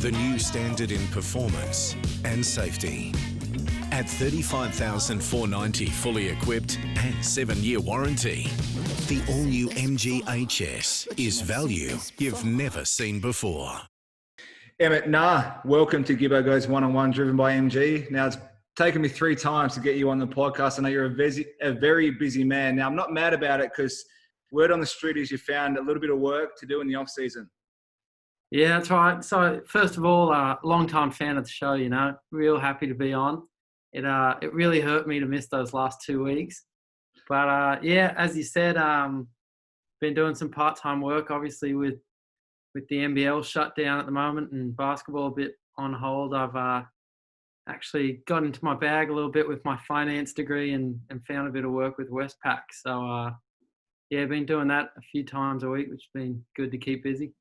the new standard in performance and safety. At $35,490 fully equipped and 7-year warranty, the all-new MG HS is value you've never seen before. Emmett Naar, welcome to Gibbo Goes One-on-One, driven by MG. Now, it's taken me 3 times to get you on the podcast. I know you're a very busy man. Now, I'm not mad about it because word on the street is you found a little bit of work to do in the off-season. Yeah, that's right. So, first of all, long-time fan of the show, real happy to be on. It really hurt me to miss those last 2 weeks. But, as you said, been doing some part-time work, obviously, with the NBL shut down at the moment and basketball a bit on hold. I've actually got into my bag a little bit with my finance degree and found a bit of work with Westpac. So, been doing that a few times a week, which has been good to keep busy.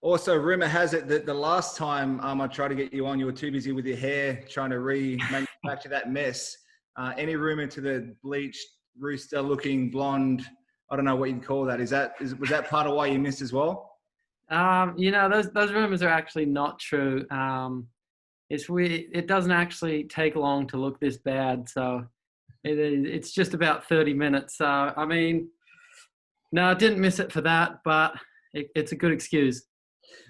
Also, rumour has it that the last time I tried to get you on, you were too busy with your hair trying to remanufacture that mess. Any rumour to the bleached, rooster-looking, blonde, I don't know what you'd call that. Was that part of why you missed as well? Those rumours are actually not true. It's weird. It doesn't actually take long to look this bad. So it's just about 30 minutes. So, no, I didn't miss it for that, but it's a good excuse.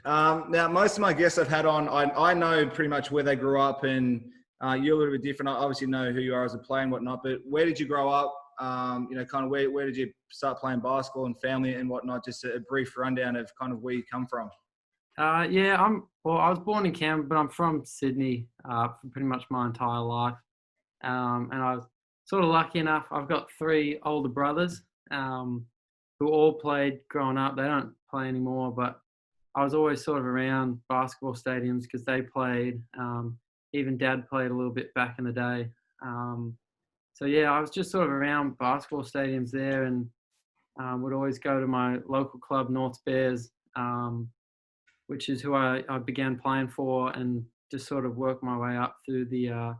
Now, most of my guests I've had on, I know pretty much where they grew up, and you're a little bit different. I obviously know who you are as a player and whatnot, but where did you grow up? Kind of where did you start playing basketball and family and whatnot? Just a brief rundown of kind of where you come from. I was born in Canberra, but I'm from Sydney for pretty much my entire life. And I was sort of lucky enough. I've got 3 older brothers who all played growing up. They don't play anymore, but I was always sort of around basketball stadiums because they played. Even Dad played a little bit back in the day. I was just sort of around basketball stadiums there, and would always go to my local club, North Bears, which is who I began playing for, and just sort of worked my way up through the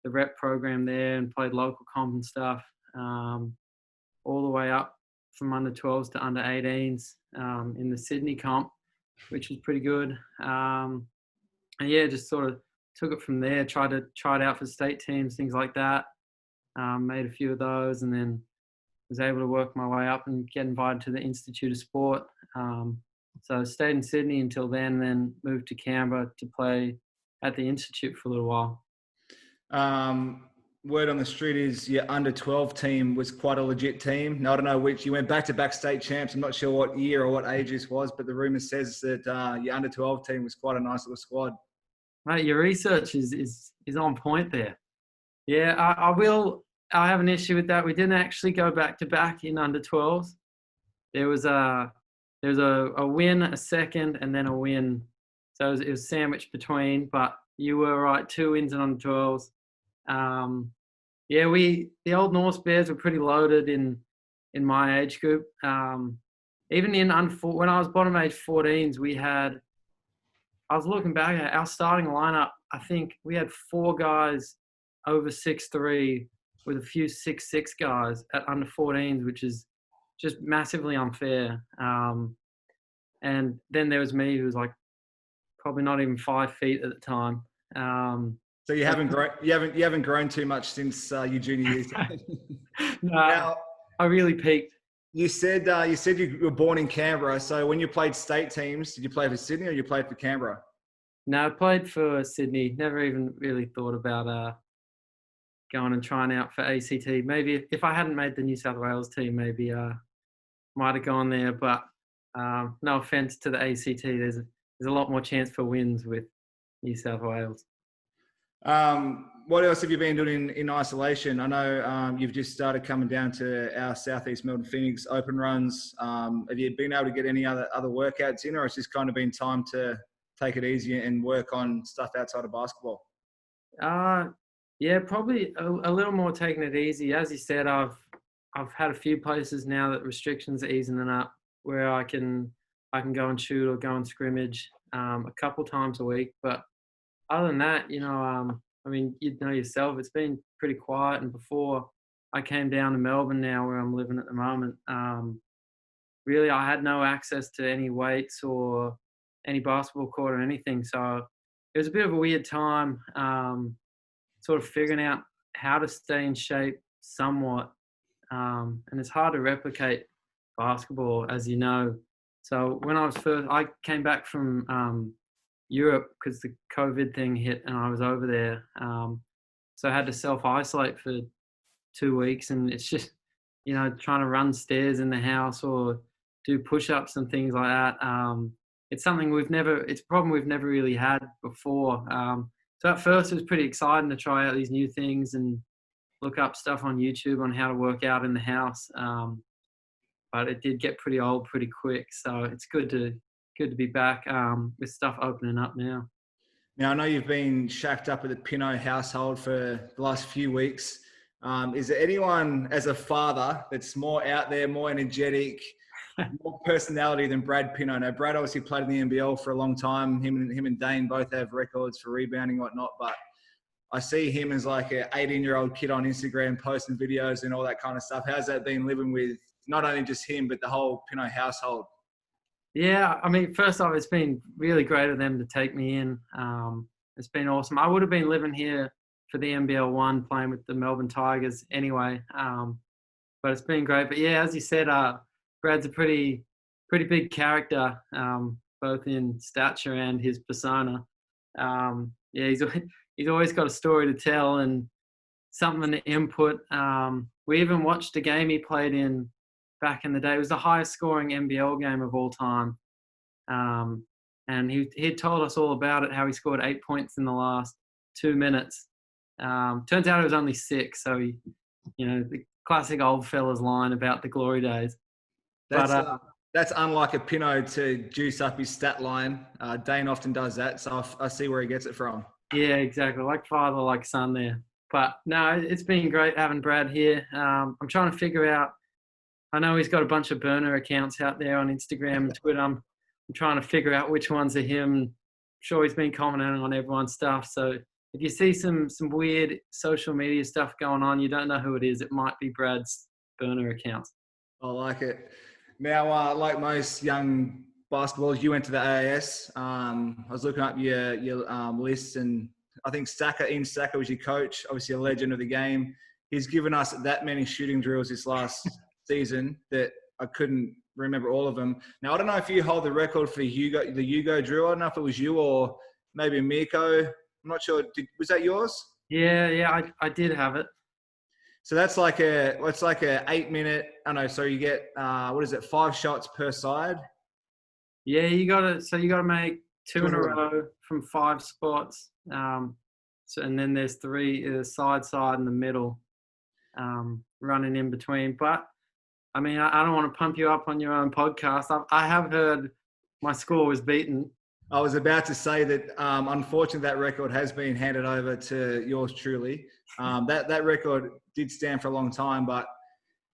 rep program there and played local comp and stuff, all the way up from under 12s to under 18s in the Sydney comp, which was pretty good. Just sort of took it from there, tried it out for state teams, things like that. Made a few of those, and then was able to work my way up and get invited to the Institute of Sport. So I stayed in Sydney until then moved to Canberra to play at the Institute for a little while. Word on the street is your under 12 team was quite a legit team. Now, I don't know which, you went back-to-back state champs. I'm not sure what year or what age this was, but the rumour says that your under 12 team was quite a nice little squad. Mate, your research is on point there. Yeah, I have an issue with that. We didn't actually go back-to-back in under 12s. There was a win, a second, and then a win. So it was sandwiched between, but you were right, 2 wins in under 12s. The old Norse Bears were pretty loaded in my age group. Even when I was bottom age 14s, I was looking back at our starting lineup. I think we had 4 guys over 6'3", with a few 6'6" guys at under 14s, which is just massively unfair. And then there was me, who was like probably not even 5 feet at the time. So you haven't grown too much since your junior years. No, now, I really peaked. You said you were born in Canberra. So when you played state teams, did you play for Sydney or you played for Canberra? No, I played for Sydney. Never even really thought about going and trying out for ACT. Maybe if I hadn't made the New South Wales team, maybe might have gone there. But no offense to the ACT, there's a lot more chance for wins with New South Wales. What else have you been doing in isolation? I know you've just started coming down to our East Melbourne Phoenix open runs. Have you been able to get any other workouts in, or it's just kind of been time to take it easy and work on stuff outside of basketball? Probably a little more taking it easy. As you said, I've had a few places now that restrictions are easing up, where I can go and shoot or go and scrimmage a couple times a week. But other than that, you'd know yourself, it's been pretty quiet. And before I came down to Melbourne now, where I'm living at the moment, really I had no access to any weights or any basketball court or anything. So it was a bit of a weird time, sort of figuring out how to stay in shape somewhat. And it's hard to replicate basketball, as you know. So when I came back from Europe because the COVID thing hit and I was over there. So I had to self-isolate for 2 weeks, and it's just, trying to run stairs in the house or do push-ups and things like that. It's something it's a problem we've never really had before. So at first it was pretty exciting to try out these new things and look up stuff on YouTube on how to work out in the house. But it did get pretty old pretty quick. So it's good to be back with stuff opening up now. Now, I know you've been shacked up at the Pineau household for the last few weeks. Is there anyone as a father that's more out there, more energetic, more personality than Brad Pineau? Now, Brad obviously played in the NBL for a long time. Him and Dane both have records for rebounding and whatnot, but I see him as like an 18-year-old kid on Instagram posting videos and all that kind of stuff. How's that been living with not only just him, but the whole Pineau household? Yeah, I mean, first off, it's been really great of them to take me in. It's been awesome. I would have been living here for the NBL 1 playing with the Melbourne Tigers anyway, but it's been great. But yeah, as you said, Brad's a pretty big character, both in stature and his persona. Yeah, he's always got a story to tell and something to input. We even watched a game he played in back in the day. It was the highest scoring NBL game of all time. And he told us all about it, how he scored 8 points in the last 2 minutes. Turns out it was only 6. So the classic old fella's line about the glory days. That's unlike a Pineau to juice up his stat line. Dane often does that. So I see where he gets it from. Yeah, exactly. Like father, like son there. But no, it's been great having Brad here. I'm trying to figure out, I know he's got a bunch of burner accounts out there on Instagram and Twitter. I'm trying to figure out which ones are him. I'm sure he's been commenting on everyone's stuff. So if you see some weird social media stuff going on, you don't know who it is. It might be Brad's burner accounts. I like it. Now, like most young basketballers, you went to the AAS. I was looking up your list, and I think Ian Stacker was your coach, obviously a legend of the game. He's given us that many shooting drills this last season that I couldn't remember all of them. Now, I don't know if you hold the record for the Hugo drill. I don't know if it was you or maybe Mirko. I'm not sure. Was that yours? Yeah, I did have it. So that's like a 8 minute. I know. So you get 5 shots per side. Yeah, you gotta make 2 in a row from 5 spots. And then there's 3 side in the middle, running in between. But I mean, I don't want to pump you up on your own podcast. I have heard my score was beaten. I was about to say that, unfortunately, that record has been handed over to yours truly. That record did stand for a long time, but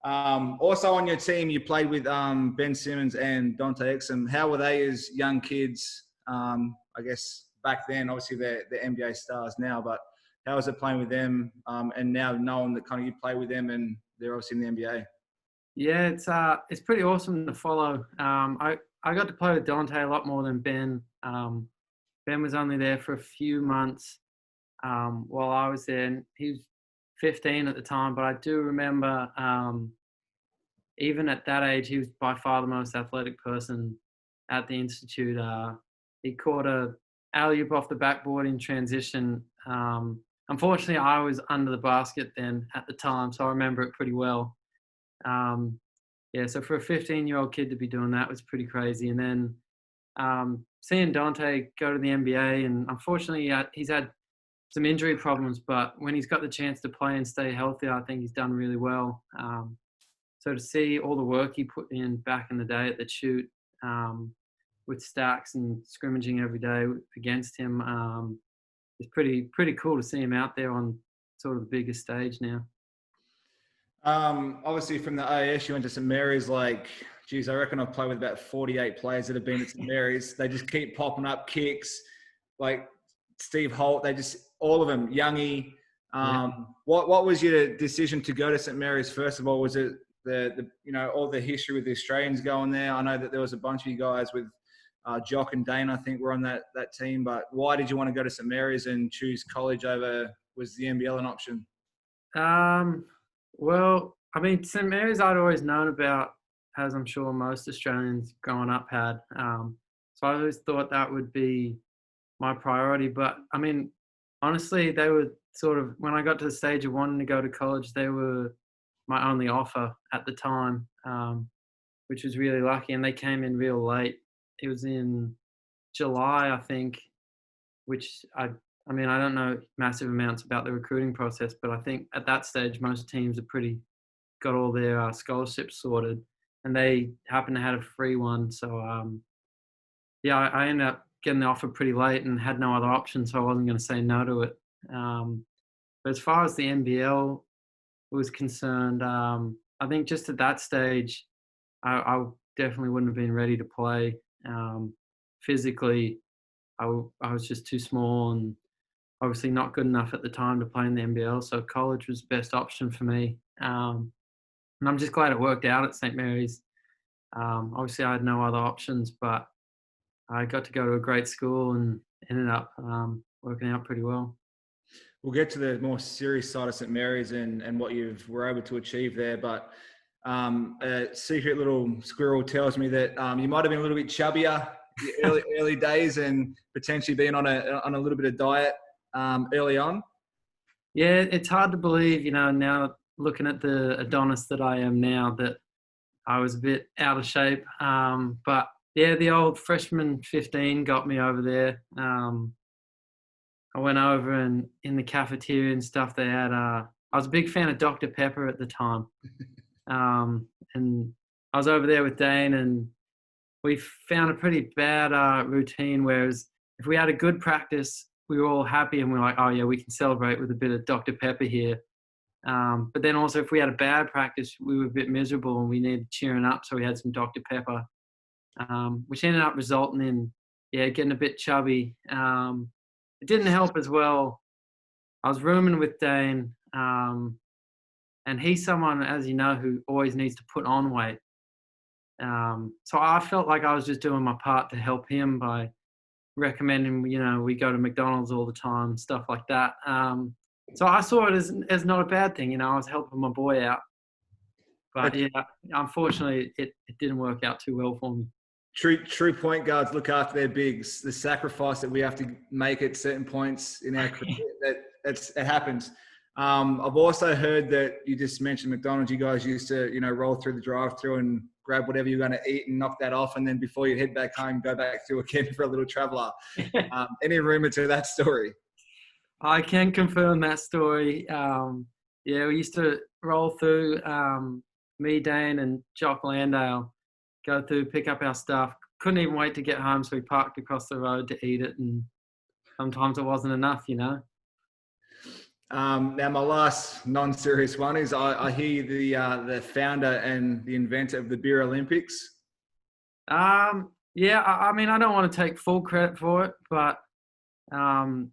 also on your team, you played with Ben Simmons and Dante Exum. How were they as young kids? I guess back then, obviously they're NBA stars now, but how was it playing with them? And now knowing that kind of you play with them and they're obviously in the NBA. Yeah, it's pretty awesome to follow. I got to play with Dante a lot more than Ben. Ben was only there for a few months while I was there, and he was 15 at the time. But I do remember, even at that age, he was by far the most athletic person at the institute. He caught a alley-oop off the backboard in transition. Unfortunately, I was under the basket then at the time, so I remember it pretty well. So for a 15-year-old kid to be doing that was pretty crazy. And then seeing Dante go to the NBA, and unfortunately he's had some injury problems, but when he's got the chance to play and stay healthy, I think he's done really well. So to see all the work he put in back in the day at the shoot, with stacks and scrimmaging every day against him, it's pretty cool to see him out there on sort of the biggest stage now. Obviously from the AAS, you went to St Mary's. I reckon I've played with about 48 players that have been at St Mary's. They just keep popping up kicks, like Steve Holt. All of them, Youngie. What was your decision to go to St Mary's? First of all, was it the all the history with the Australians going there? I know that there was a bunch of you guys with Jock and Dane, I think, were on that team. But why did you want to go to St Mary's and choose college over, was the NBL an option? Well, I mean, St Mary's I'd always known about, as I'm sure most Australians growing up had. So I always thought that would be my priority. But I mean, honestly, they were sort of, when I got to the stage of wanting to go to college, they were my only offer at the time, which was really lucky. And they came in real late. It was in July, I think, which I mean, I don't know massive amounts about the recruiting process, but I think at that stage, most teams are pretty got all their scholarships sorted, and they happened to have a free one. So, yeah, I ended up getting the offer pretty late and had no other option, so I wasn't going to say no to it. But as far as the NBL was concerned, I think just at that stage, I definitely wouldn't have been ready to play. Physically, I was just too small and obviously not good enough at the time to play in the NBL, so college was the best option for me. And I'm just glad it worked out at St Mary's. Obviously, I had no other options, but I got to go to a great school and ended up working out pretty well. We'll get to the more serious side of St Mary's and what you were able to achieve there, but a secret little squirrel tells me that you might have been a little bit chubbier early days and potentially been on a little bit of diet early on. Yeah, it's hard to believe, you know, now looking at the Adonis that I am now, that I was a bit out of shape. But yeah, the old freshman 15 got me over there. I went over and in the cafeteria and stuff, they had, I was a big fan of Dr. Pepper at the time. And I was over there with Dane and we found a pretty bad routine, whereas if we had a good practice, we were all happy and we were like, oh yeah, we can celebrate with a bit of Dr. Pepper here. But then also if we had a bad practice, we were a bit miserable and we needed cheering up. So we had some Dr. Pepper, which ended up resulting in, getting a bit chubby. It didn't help as well. I was rooming with Dane, and he's someone, as you know, who always needs to put on weight. So I felt like I was just doing my part to help him by recommending, you know, we go to McDonald's all the time, stuff like that. So I saw it as not a bad thing, you know, I was helping my boy out. But yeah, unfortunately, it didn't work out too well for me. True point guards look after their bigs. The sacrifice that we have to make at certain points in our career, it happens. I've also heard that you just mentioned McDonald's. You guys used to, you know, roll through the drive-through and grab whatever you're going to eat and knock that off, and then before you head back home, go back through again for a little traveller. Any rumour to that story? I can confirm that story. Yeah, we used to roll through, me, Dane, and Jock Landale, go through, pick up our stuff. Couldn't even wait to get home, so we parked across the road to eat it, and sometimes it wasn't enough, you know. Now, my last non-serious one is I hear the founder and the inventor of the Beer Olympics. Yeah, I mean, I don't want to take full credit for it, but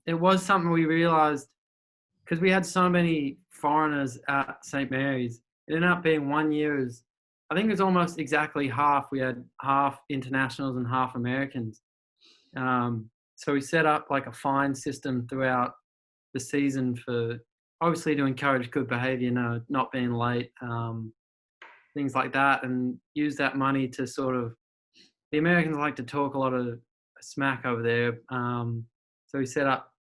it was something we realised because we had so many foreigners at St Mary's. It ended up being 1 year, I think it was almost exactly half. We had half internationals and half Americans. So we set up like a fine system throughout the season for obviously to encourage good behaviour, you know, not being late, things like that, and use that money to sort of, the Americans like to talk a lot of smack over there. So we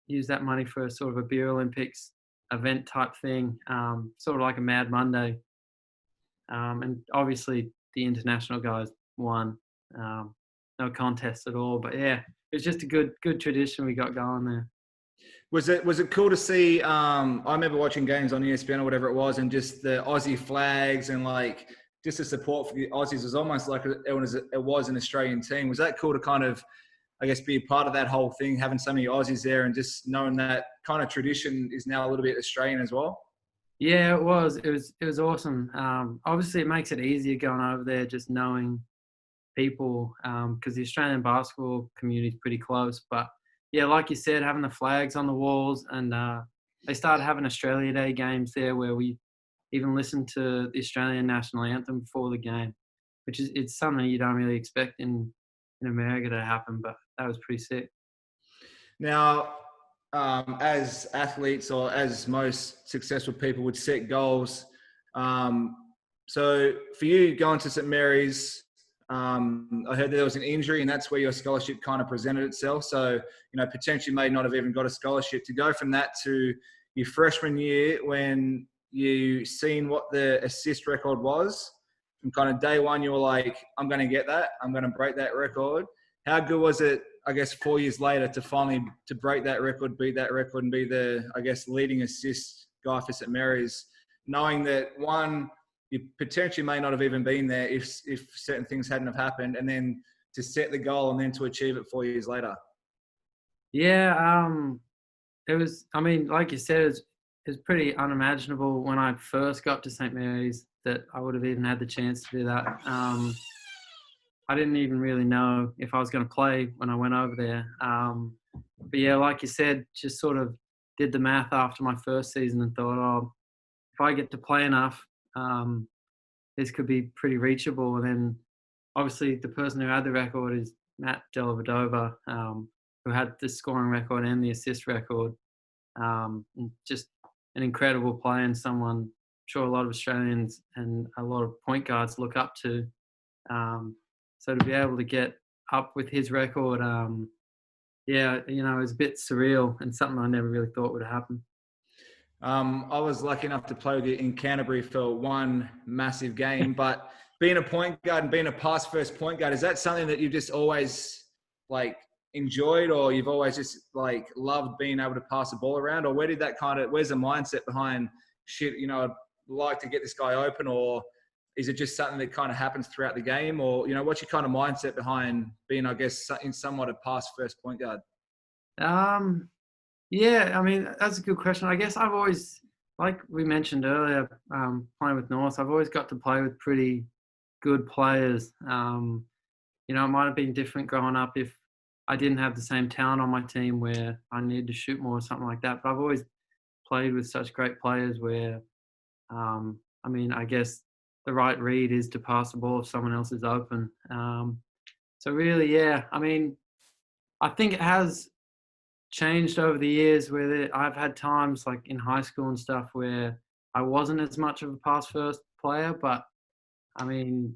use that money for sort of a Beer Olympics event type thing, sort of like a Mad Monday. And obviously the international guys won. No contest at all, but yeah, it was just a good tradition we got going there. Was it cool to see? I remember watching games on ESPN or whatever it was, and just the Aussie flags and like just the support for the Aussies was almost like it was an Australian team. Was that cool to kind of, I guess, be a part of that whole thing, having so many Aussies there and just knowing that kind of tradition is now a little bit Australian as well? Yeah, it was. It was awesome. Obviously, it makes it easier going over there, just knowing people, because the Australian basketball community is pretty close. But yeah, like you said, having the flags on the walls, and they started having Australia Day games there where we even listened to the Australian national anthem before the game, which is, it's something you don't really expect in in America to happen, but that was pretty sick. Now, as athletes or as most successful people would set goals, so for you going to St Mary's, I heard that there was an injury and that's where your scholarship kind of presented itself. So, potentially may not have even got a scholarship. To go from that to your freshman year when you seen what the assist record was, from kind of day one, you were like, I'm going to get that. I'm going to break that record. How good was it, I guess, 4 years later to finally to break that record, beat that record and be the, I guess, leading assist guy for St Mary's, knowing that one, you potentially may not have even been there if certain things hadn't have happened, and then to set the goal and then to achieve it 4 years later? Yeah, it was, I mean, like you said, it was pretty unimaginable when I first got to St Mary's that I would have even had the chance to do that. I didn't even really know if I was going to play when I went over there. But yeah, like you said, just sort of did the math after my first season and thought, oh, if I get to play enough, this could be pretty reachable. And then obviously the person who had the record is Matt Dellavedova, who had the scoring record and the assist record. And just an incredible player and someone I'm sure a lot of Australians and a lot of point guards look up to. So to be able to get up with his record, yeah, it was a bit surreal and something I never really thought would happen. I was lucky enough to play with you in Canterbury for one massive game, but being a point guard and being a pass first point guard, is that something that you've just always enjoyed, or you've always just loved being able to pass the ball around? Or where's the mindset behind I'd like to get this guy open, or is it just something that kind of happens throughout the game? Or, what's your kind of mindset behind being, I guess, in somewhat a pass first point guard? Yeah, I mean, that's a good question. I guess I've always, like we mentioned earlier, playing with North, I've always got to play with pretty good players. It might have been different growing up if I didn't have the same talent on my team where I needed to shoot more or something like that. But I've always played with such great players where, I guess the right read is to pass the ball if someone else is open. So really, yeah, I think it has changed over the years where I've had times like in high school and stuff where I wasn't as much of a pass first player, but the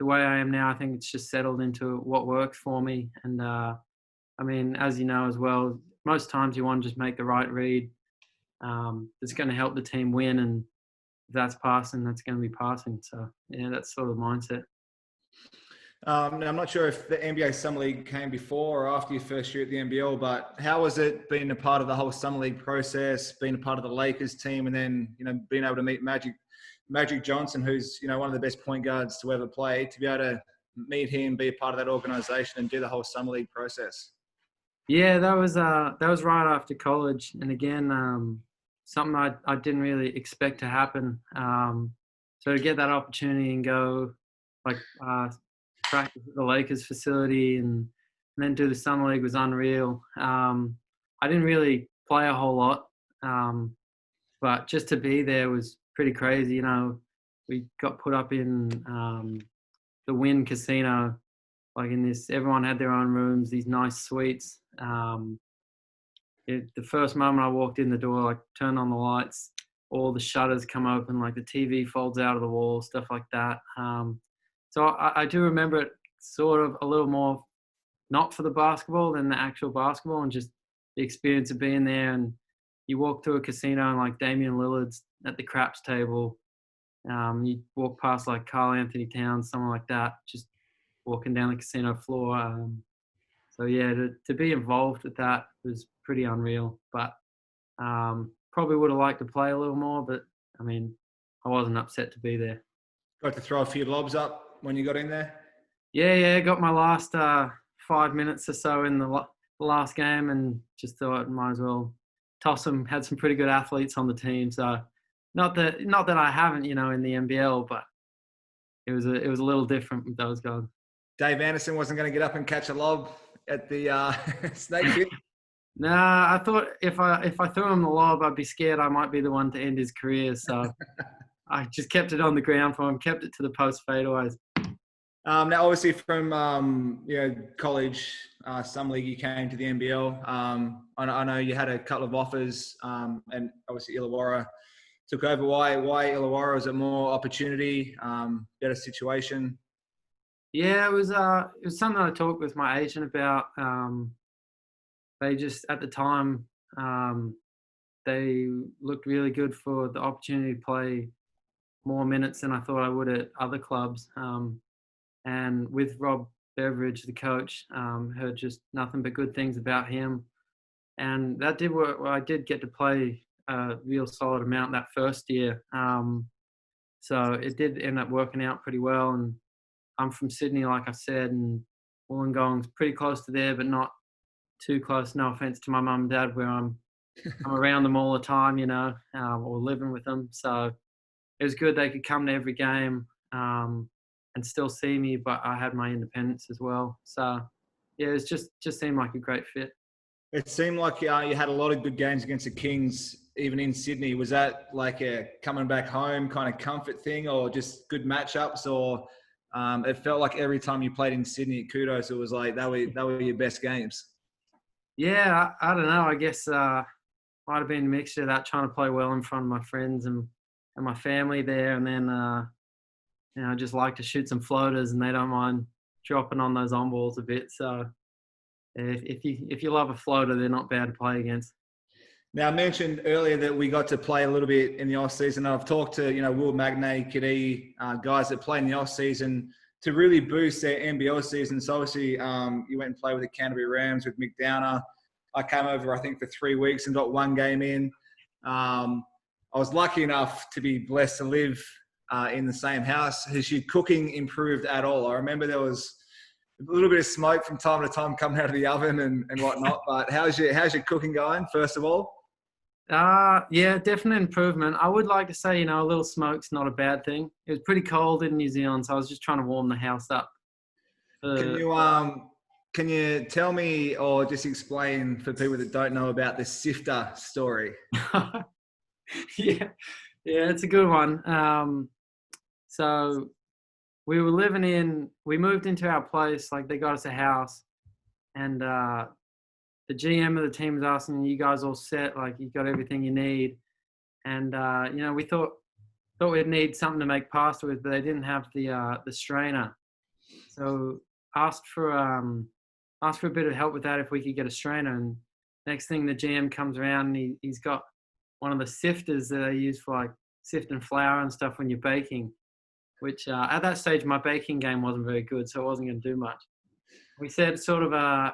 way I am now, I think it's just settled into what works for me. And as you know as well, most times you want to just make the right read. It's going to help the team win, and if that's passing, that's going to be passing. So yeah, that's sort of the mindset. Now, I'm not sure if the NBA Summer League came before or after your first year at the NBL, but how was it being a part of the whole Summer League process, being a part of the Lakers team, and then, being able to meet Magic Johnson, who's, one of the best point guards to ever play, to be able to meet him, be a part of that organization and do the whole Summer League process? Yeah, that was right after college. And again, something I didn't really expect to happen. So to get that opportunity and go practice at the Lakers facility and then do the Summer League was unreal. I didn't really play a whole lot, but just to be there was pretty crazy. We got put up in the Wynn Casino, everyone had their own rooms, these nice suites. The first moment I walked in the door, turned on the lights, all the shutters come open, the TV folds out of the wall, stuff like that. So I do remember it sort of a little more not for the basketball than the actual basketball, and just the experience of being there. And you walk through a casino and Damian Lillard's at the craps table. You walk past Karl Anthony Towns, someone like that, just walking down the casino floor. So yeah, to be involved with that was pretty unreal. But probably would have liked to play a little more, but I wasn't upset to be there. Got to throw a few lobs up when you got in there? Yeah, got my last 5 minutes or so in the last game, and just thought might as well toss them. Had some pretty good athletes on the team, so not that I haven't, in the NBL, but it was a little different with those guys. Dave Anderson wasn't going to get up and catch a lob at the snake pit? Nah, I thought if I threw him the lob, I'd be scared I might be the one to end his career. So I just kept it on the ground for him, kept it to the post fadeaways. Now, obviously, from college, some league, you came to the NBL. I know you had a couple of offers, and obviously Illawarra took over. Why Illawarra? Was it more opportunity, better situation? Yeah, it was something I talked with my agent about. They just at the time they looked really good for the opportunity to play more minutes than I thought I would at other clubs. And with Rob Beveridge, the coach, heard just nothing but good things about him. And that did work. Well, I did get to play a real solid amount that first year. So it did end up working out pretty well. And I'm from Sydney, like I said, and Wollongong's pretty close to there, but not too close. No offense to my mum and dad, where I'm around them all the time, or living with them. So it was good they could come to every game and still see me, but I had my independence as well. So yeah, it was just seemed like a great fit. It seemed like you had a lot of good games against the Kings, even in Sydney. Was that like a coming back home kind of comfort thing, or just good matchups, or it felt like every time you played in Sydney at Kudos, it was like that were your best games? Yeah, I don't know. I guess might have been a mixture of that, trying to play well in front of my friends and my family there, and then I just like to shoot some floaters, and they don't mind dropping on those on balls a bit. So if you love a floater, they're not bad to play against. Now, I mentioned earlier that we got to play a little bit in the off season. I've talked to Will Magnay, Kadee, guys that play in the off season to really boost their NBL season. So obviously, you went and played with the Canterbury Rams with Mick Downer. I came over, I think, for 3 weeks and got one game in. I was lucky enough to be blessed to live in the same house. Has your cooking improved at all? I remember there was a little bit of smoke from time to time coming out of the oven and whatnot. But how's your cooking going, first of all? Yeah, definite improvement. I would like to say, a little smoke's not a bad thing. It was pretty cold in New Zealand, so I was just trying to warm the house up. Can you tell me or just explain for people that don't know about the sifter story? Yeah, it's a good one. So we moved into our place, like they got us a house, and the GM of the team was asking, "You guys all set? Like you got everything you need?" And we thought we'd need something to make pasta with, but they didn't have the strainer. So asked for a bit of help with that if we could get a strainer. And next thing, the GM comes around and he's got one of the sifters that they use for like sifting flour and stuff when you're baking. Which at that stage my baking game wasn't very good, so it wasn't going to do much. We said sort of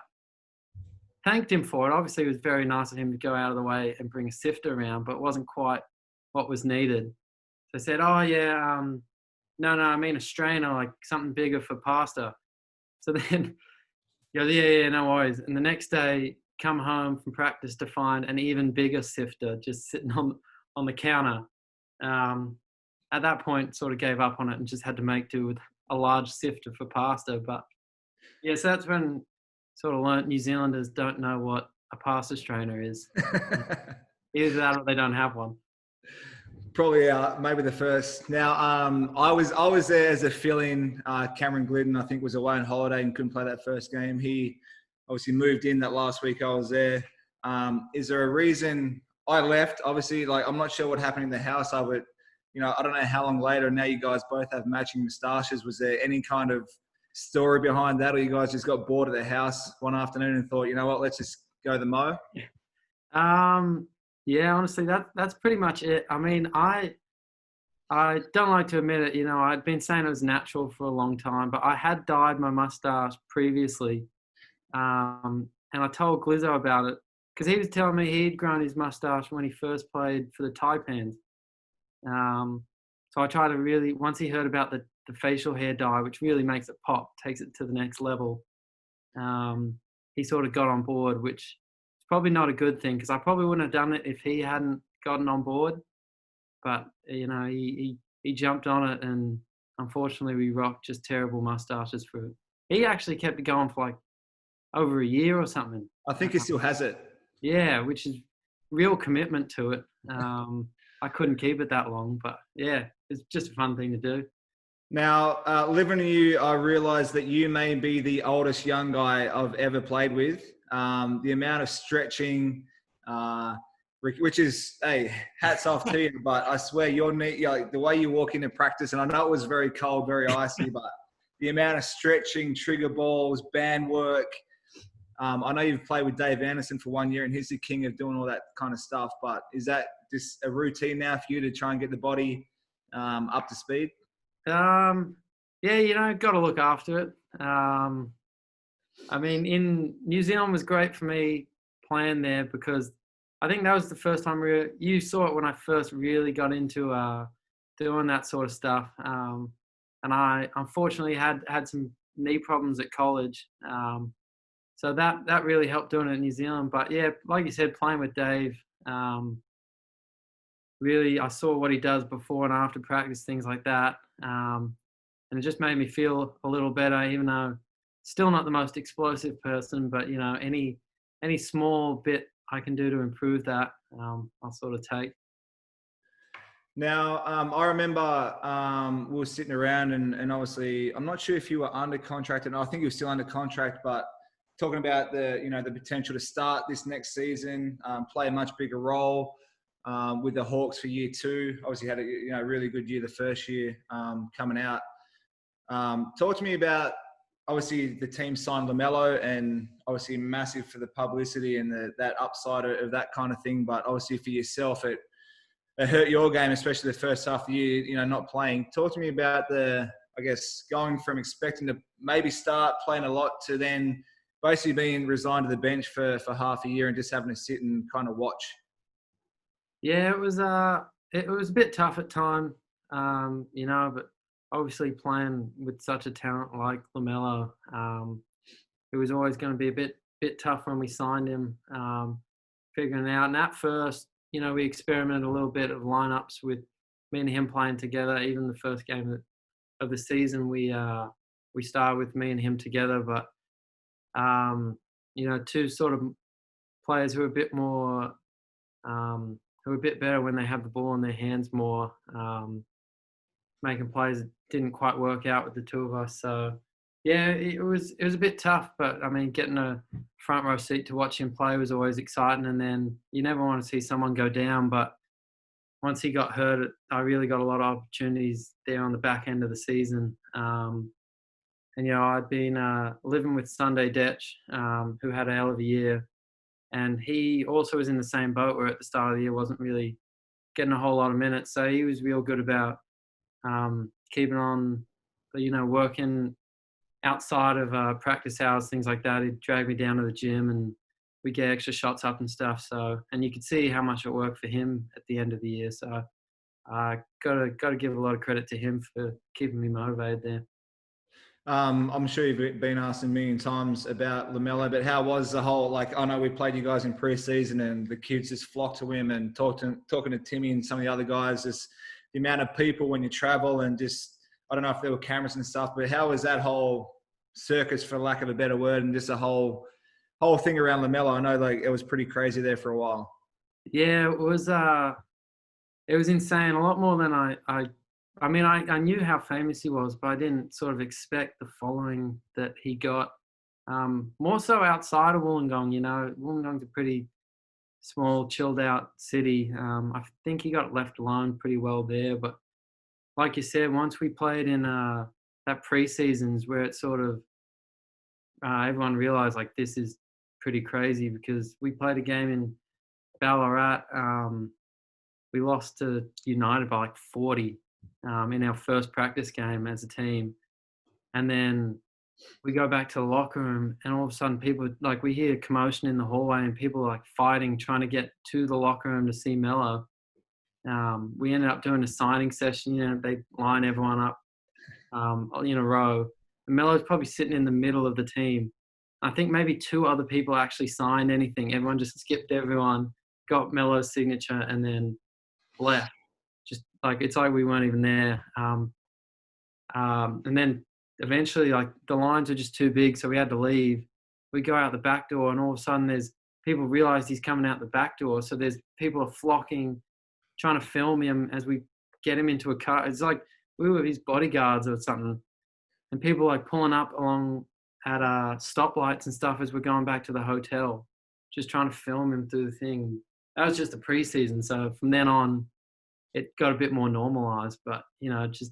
thanked him for it. Obviously, it was very nice of him to go out of the way and bring a sifter around, but it wasn't quite what was needed. So I said, "Oh yeah, no, I mean a strainer, like something bigger for pasta." So then, yeah, no worries. And the next day, come home from practice to find an even bigger sifter just sitting on the counter. At that point, sort of gave up on it and just had to make do with a large sifter for pasta. But yeah, so that's when sort of learnt New Zealanders don't know what a pasta strainer is. Either that or they don't have one. Probably maybe the first. Now, I was there as a fill-in. Cameron Glidden, I think, was away on holiday and couldn't play that first game. He obviously moved in that last week I was there. Is there a reason I left? Obviously, like I'm not sure what happened in the house. I don't know how long later. Now you guys both have matching moustaches. Was there any kind of story behind that, or you guys just got bored at the house one afternoon and thought, you know what, let's just go the mo? Yeah, honestly, that's pretty much it. I mean, I don't like to admit it. I'd been saying it was natural for a long time, but I had dyed my mustache previously, and I told Glizzo about it because he was telling me he'd grown his mustache when he first played for the Taipans. So I tried to really, once he heard about the facial hair dye, which really makes it pop, takes it to the next level, he sort of got on board, which is probably not a good thing because I probably wouldn't have done it if he hadn't gotten on board. But, he jumped on it, and unfortunately we rocked just terrible mustaches for it. He actually kept it going for like over a year or something. I think he still has it. Yeah, which is real commitment to it. I couldn't keep it that long, but yeah, it's just a fun thing to do. Now, living with you, I realised that you may be the oldest young guy I've ever played with. The amount of stretching, which is, hey, hats off to you. But I swear, your knee, like the way you walk into practice, and I know it was very cold, very icy, but the amount of stretching, trigger balls, band work. I know you've played with Dave Anderson for 1 year, and he's the king of doing all that kind of stuff. But is that just a routine now for you to try and get the body up to speed? Yeah, got to look after it. I mean, in New Zealand was great for me playing there because I think that was the first time you saw it when I first really got into doing that sort of stuff. And I unfortunately had some knee problems at college. So that really helped doing it in New Zealand. But yeah, like you said, playing with Dave, really I saw what he does before and after practice, things like that. And it just made me feel a little better, even though still not the most explosive person, but any small bit I can do to improve that, I'll sort of take. Now, I remember we were sitting around and obviously, I'm not sure if you were under contract, and I think you were still under contract, but talking about the potential to start this next season, play a much bigger role with the Hawks for year two. Obviously had a really good year the first year coming out. Talk to me about, obviously the team signed LaMelo, and obviously massive for the publicity and that upside of that kind of thing. But obviously for yourself, it hurt your game, especially the first half of the year, not playing. Talk to me about going from expecting to maybe start playing a lot to then basically being resigned to the bench for half a year and just having to sit and kind of watch. Yeah, it was a bit tough at time, but obviously playing with such a talent like LaMelo, it was always going to be a bit tough when we signed him, figuring it out. And at first, we experimented a little bit of lineups with me and him playing together. Even the first game of the season, we started with me and him together. But two sort of players who are a bit more, who are a bit better when they have the ball in their hands more. Making plays didn't quite work out with the two of us. So yeah, it was a bit tough, but I mean, getting a front row seat to watch him play was always exciting. And then you never want to see someone go down, but once he got hurt, I really got a lot of opportunities there on the back end of the season. And I'd been living with Sunday Detch, who had a hell of a year, and he also was in the same boat where at the start of the year wasn't really getting a whole lot of minutes. So he was real good about keeping on, working outside of practice hours, things like that. He'd drag me down to the gym and we get extra shots up and stuff. So, and you could see how much it worked for him at the end of the year. So I gotta give a lot of credit to him for keeping me motivated there. I'm sure you've been asked a million times about LaMelo, but how was the whole, I know we played you guys in pre-season and the kids just flocked to him, and talking to Timmy and some of the other guys, just the amount of people when you travel, and just, I don't know if there were cameras and stuff, but how was that whole circus, for lack of a better word, and just the whole thing around LaMelo? I know it was pretty crazy there for a while. Yeah, it was insane. A lot more than I mean, I knew how famous he was, but I didn't sort of expect the following that he got. More so outside of Wollongong, Wollongong's a pretty small, chilled out city. I think he got left alone pretty well there. But like you said, once we played in that pre-seasons where it sort of, everyone realized this is pretty crazy, because we played a game in Ballarat. We lost to United by 40 in our first practice game as a team. And then we go back to the locker room, and all of a sudden people, we hear commotion in the hallway and people fighting, trying to get to the locker room to see Melo. We ended up doing a signing session. They line everyone up in a row. And Melo's probably sitting in the middle of the team. I think maybe two other people actually signed anything. Everyone just skipped everyone, got Melo's signature, and then left. Just it's like we weren't even there. And then eventually, the lines were just too big, so we had to leave. We go out the back door, and all of a sudden there's people realize he's coming out the back door. So there's people are flocking, trying to film him as we get him into a car. It's like we were his bodyguards or something, and people like pulling up along at stoplights and stuff as we're going back to the hotel, just trying to film him through the thing. That was just the preseason. So from then on, it got a bit more normalized. But, you know, just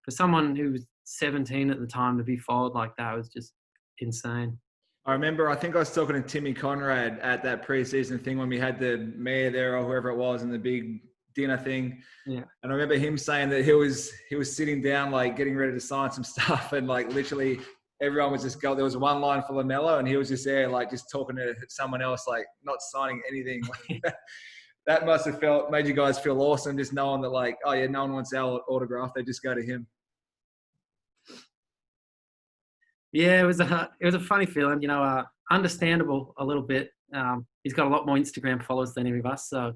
for someone who was 17 at the time to be followed like that was just insane. I remember, I think I was talking to Timmy Conrad at that preseason thing when we had the mayor there or whoever it was in the big dinner thing. Yeah. And I remember him saying that he was sitting down, like getting ready to sign some stuff, and like literally everyone was just going. There was one line for LaMelo, and he was just there, like just talking to someone else, like not signing anything. That must have made you guys feel awesome, just knowing that, like, oh yeah, no one wants our autograph; they just go to him. Yeah, it was a funny feeling, you know, understandable a little bit. He's got a lot more Instagram followers than any of us, so.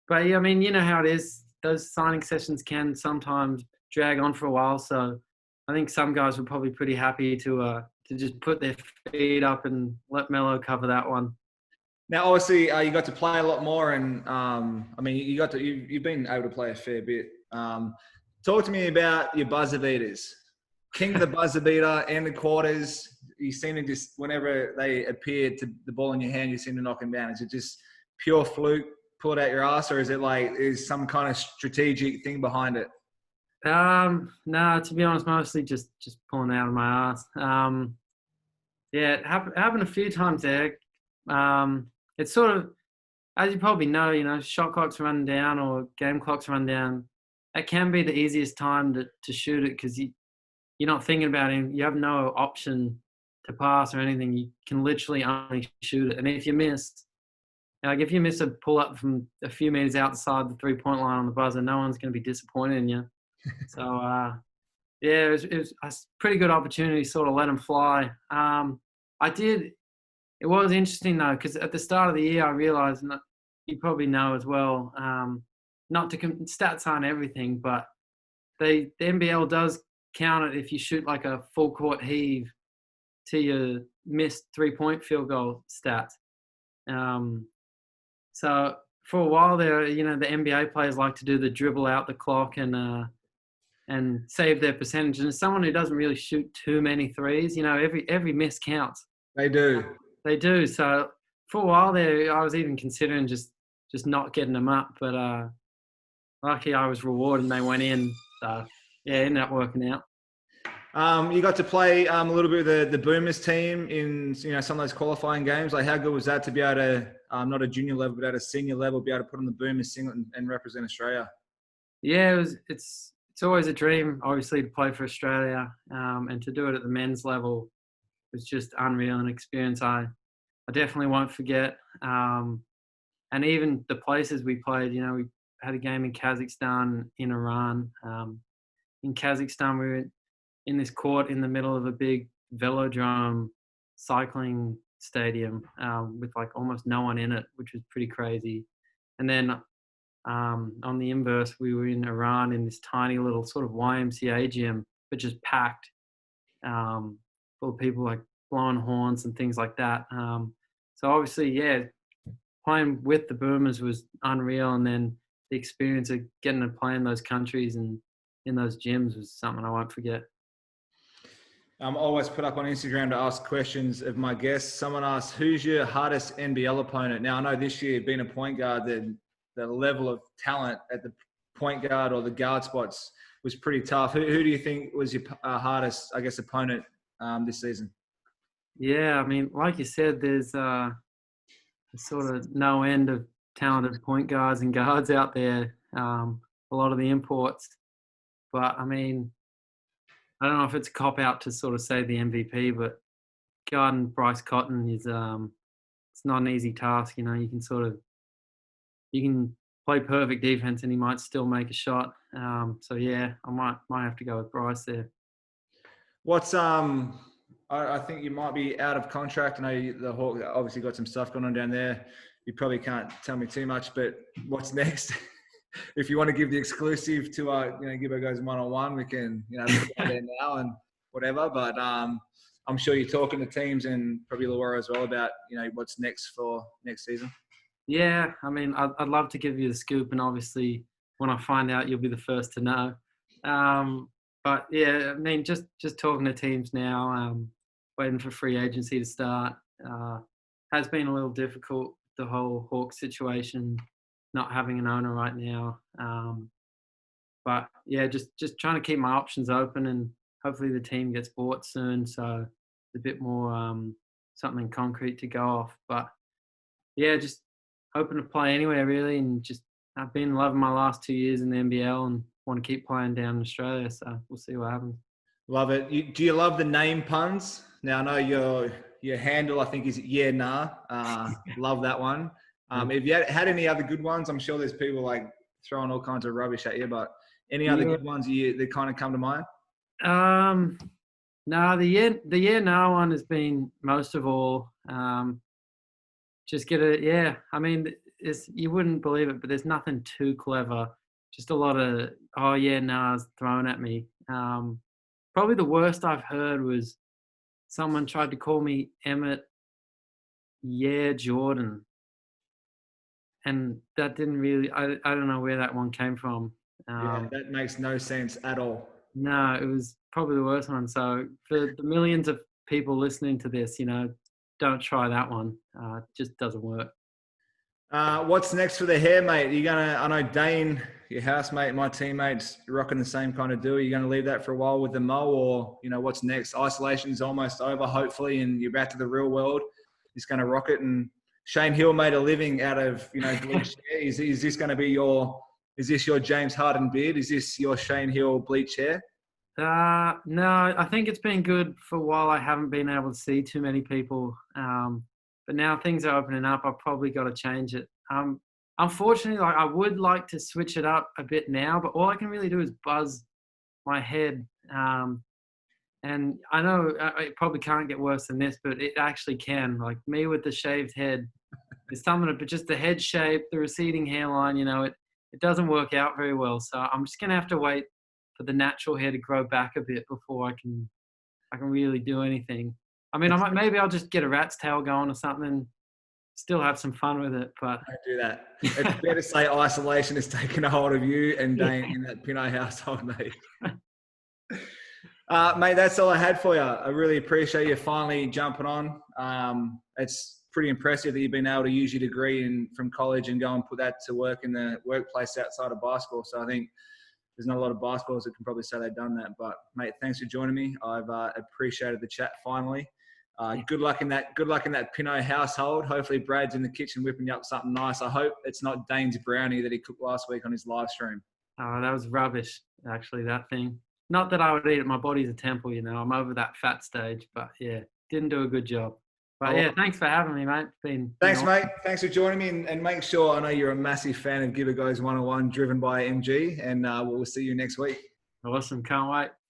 But yeah, I mean, you know how it is. Those signing sessions can sometimes drag on for a while. So I think some guys were probably pretty happy to just put their feet up and let Melo cover that one. Now, obviously, you got to play a lot more, and I mean, you've been able to play a fair bit. Talk to me about your buzzer beaters. King of the buzzer beater and the quarters. You seem to just, whenever they appear to the ball in your hand, you seem to knock them down. Is it just pure fluke, pull it out your ass, or is it like is some kind of strategic thing behind it? No, to be honest, mostly just pulling it out of my ass. Yeah, it happened a few times there. It's sort of, as you probably know, you know, shot clocks run down or game clocks run down. It can be the easiest time to shoot it because you're not thinking about it. You have no option to pass or anything. You can literally only shoot it. And if you miss, like if you miss a pull-up from a few meters outside the three-point line on the buzzer, no one's going to be disappointed in you. So, yeah, it was a pretty good opportunity to sort of let them fly. It was interesting, though, because at the start of the year, I realized, and you probably know as well, stats aren't everything, but the NBL does count it if you shoot like a full-court heave to your missed three-point field goal stats. So for a while there, you know, the NBA players like to do the dribble out the clock and save their percentage. And as someone who doesn't really shoot too many threes, you know, every miss counts. They do. They do. So for a while there, I was even considering just not getting them up. But lucky I was rewarded and they went in. So, yeah, it ended up working out. You got to play a little bit with the Boomers team in, you know, some of those qualifying games. Like, how good was that to be able to, not a junior level, but at a senior level, be able to put on the Boomers singlet and represent Australia? Yeah, it's always a dream, obviously, to play for Australia, and to do it at the men's level was just unreal, an experience I definitely won't forget. And even the places we played, you know, we had a game in Kazakhstan, in Iran. In Kazakhstan, we were in this court in the middle of a big velodrome cycling stadium with like almost no one in it, which was pretty crazy. And then on the inverse, we were in Iran in this tiny little sort of YMCA gym, but just packed full of people like blowing horns and things like that. So obviously, yeah, playing with the Boomers was unreal. And then the experience of getting to play in those countries and in those gyms was something I won't forget. I'm always put up on Instagram to ask questions of my guests. Someone asked, who's your hardest NBL opponent? Now, I know this year, being a point guard, the level of talent at the point guard or the guard spots was pretty tough. Who do you think was your hardest, I guess, opponent this season? Yeah, I mean, like you said, there's sort of no end of talented point guards and guards out there, a lot of the imports. But, I mean, I don't know if it's a cop-out to sort of say the MVP, but guarding Bryce Cotton is it's not an easy task. You know, you can play perfect defense and he might still make a shot. So, yeah, I might have to go with Bryce there. What's I think you might be out of contract. I know the Hawks obviously got some stuff going on down there. You probably can't tell me too much, but what's next? If you want to give the exclusive to Gibbo Goes one-on-one, we can, put it out there now and whatever. But I'm sure you're talking to teams and probably Illawarra as well about, what's next for next season. Yeah, I mean, I'd love to give you the scoop, and obviously when I find out, you'll be the first to know. But yeah, I mean, just talking to teams now, waiting for free agency to start, has been a little difficult. The whole Hawks situation, not having an owner right now. But yeah, just trying to keep my options open, and hopefully the team gets bought soon, so it's a bit more something concrete to go off. But yeah, just hoping to play anywhere really, and just I've been loving my last 2 years in the NBL and want to keep playing down in Australia. So we'll see what happens. Love it. Do you love the name puns? Now I know your handle I think is Emmett Naar. Love that one. Have you had any other good ones? I'm sure there's people like throwing all kinds of rubbish at you, but any other good ones that kind of come to mind? No, the year now one has been most of all. Just get it. Yeah, I mean, you wouldn't believe it, but there's nothing too clever. Just a lot of nahs thrown at me. Probably the worst I've heard was someone tried to call me Emmett Jordan. And that didn't really, I don't know where that one came from. Yeah, that makes no sense at all. No, it was probably the worst one. So for the millions of people listening to this, don't try that one. It just doesn't work. What's next for the hair, mate? I know Dane, your housemate, my teammates, rocking the same kind of do. Are you going to leave that for a while with the mo, or, what's next? Isolation is almost over, hopefully, and you're back to the real world. He's going to rock it. And Shane Hill made a living out of, bleach hair. Is this going to be is this your James Harden beard? Is this your Shane Hill bleach hair? No, I think it's been good for a while. I haven't been able to see too many people. But now things are opening up. I've probably got to change it. Unfortunately, I would like to switch it up a bit now, but all I can really do is buzz my head. And I know it probably can't get worse than this, but it actually can. Like me with the shaved head, it's something, but just the head shape, the receding hairline, it doesn't work out very well. So I'm just going to have to wait for the natural hair to grow back a bit before I can really do anything. I mean, maybe I'll just get a rat's tail going or something, still have some fun with it. But don't do that. It's fair to say isolation has taken a hold of you and Dane in that Pineau household, mate. Mate, that's all I had for you. I really appreciate you finally jumping on. It's pretty impressive that you've been able to use your degree from college and go and put that to work in the workplace outside of basketball. So I think there's not a lot of basketballers that can probably say they've done that. But mate, thanks for joining me. I've appreciated the chat finally. Good luck in that Pineau household. Hopefully Brad's in the kitchen whipping you up something nice. I hope it's not Dane's brownie that he cooked last week on his live stream. Oh, that was rubbish, actually, that thing. Not that I would eat it. My body's a temple, I'm over that fat stage. But yeah, didn't do a good job. But yeah, thanks for having me, mate. Thanks, mate. Thanks for joining me. And make sure, I know you're a massive fan of Gibbo Goes 101, driven by MG. And we'll see you next week. Awesome. Can't wait.